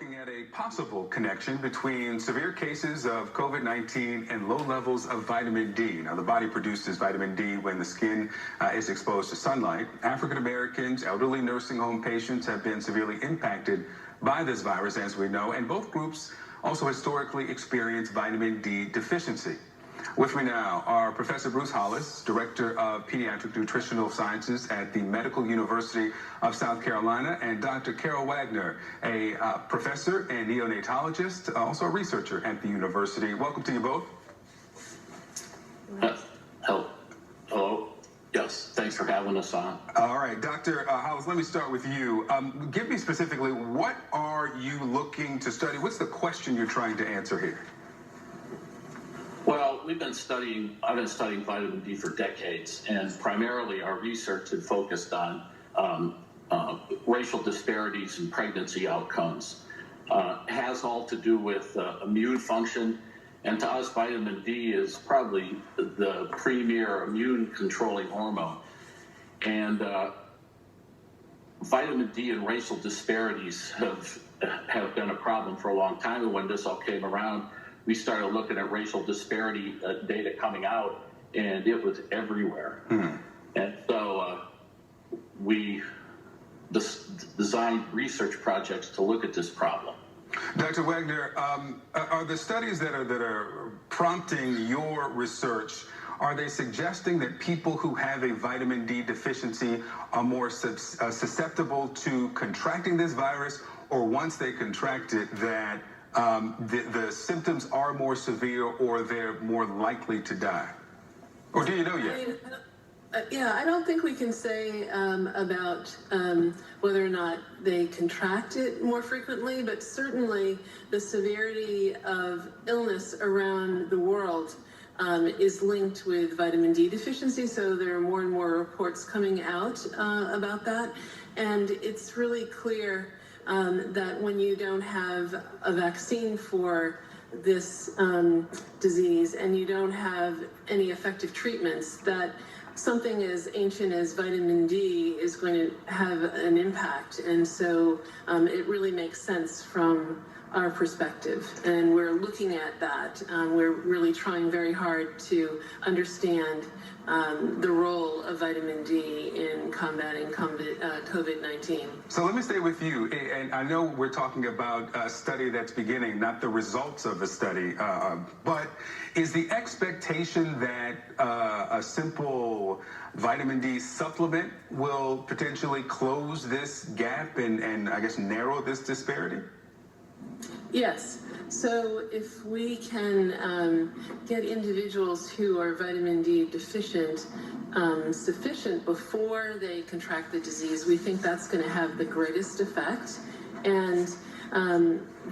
looking at a possible connection between severe cases of COVID-19 and low levels of vitamin D. Now, the body produces vitamin D when the skin is exposed to sunlight. African Americans, elderly nursing home patients have been severely impacted by this virus, as we know, and both groups also historically experience vitamin D deficiency. With me now are Professor Bruce Hollis, Director of Pediatric Nutritional Sciences at the Medical University of South Carolina, and Dr. Carol Wagner, a professor and neonatologist, also a researcher at the university. Welcome to you both. Hello. Yes, thanks for having us on. All right, Dr. Hollis, let me start with you. Give me specifically, what are you looking to study? What's the question you're trying to answer here? Well, I've been studying vitamin D for decades, and primarily our research had focused on racial disparities in pregnancy outcomes. It has all to do with immune function, and to us, vitamin D is probably the premier immune-controlling hormone. And vitamin D and racial disparities have been a problem for a long time, and when this all came around, we started looking at racial disparity data coming out, and it was everywhere. Mm-hmm. And so we designed research projects to look at this problem. Dr. Wagner, are the studies that are prompting your research, are they suggesting that people who have a vitamin D deficiency are more susceptible to contracting this virus, or once they contract it, that the symptoms are more severe or they're more likely to die? Or do you know yet? I don't think we can say about whether or not they contract it more frequently, but certainly the severity of illness around the world is linked with vitamin D deficiency, so there are more and more reports coming out about that, and it's really clear that when you don't have a vaccine for this disease and you don't have any effective treatments, that something as ancient as vitamin D is going to have an impact. And so it really makes sense from our perspective, and we're looking at that. We're really trying very hard to understand the role of vitamin D in combating COVID-19. So let me stay with you, and I know we're talking about a study that's beginning, not the results of the study, but is the expectation that a simple vitamin D supplement will potentially close this gap and I guess narrow this disparity? Yes. So if we can get individuals who are vitamin D deficient sufficient before they contract the disease, we think that's going to have the greatest effect. And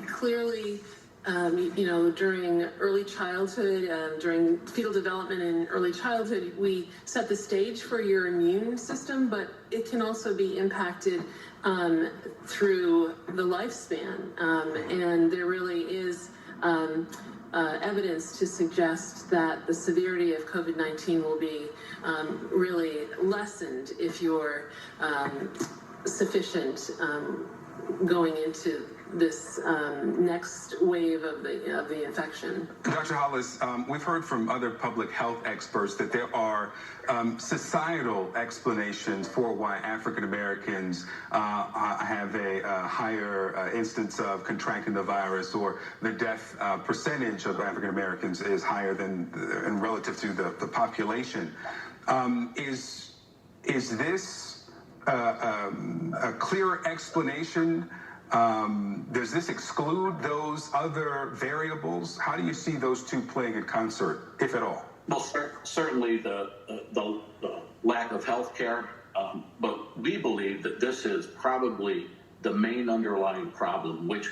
clearly, during early childhood, during fetal development in early childhood, we set the stage for your immune system, but it can also be impacted through the lifespan. And there really is evidence to suggest that the severity of COVID-19 will be really lessened if you're sufficient going into this next wave of the infection. Dr. Hollis, we've heard from other public health experts that there are societal explanations for why African Americans have a higher instance of contracting the virus, or the death percentage of African Americans is higher than in relative to the population. Is this a clearer explanation? Does this exclude those other variables? How do you see those two playing in concert, if at all? Well, certainly the lack of health care, but we believe that this is probably the main underlying problem, which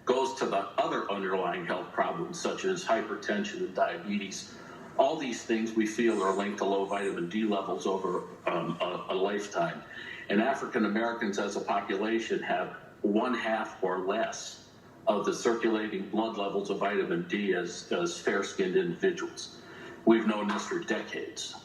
goes to the other underlying health problems, such as hypertension and diabetes. All these things we feel are linked to low vitamin D levels over a lifetime. And African Americans as a population have 1/2 or less of the circulating blood levels of vitamin D as fair-skinned individuals. We've known this for decades.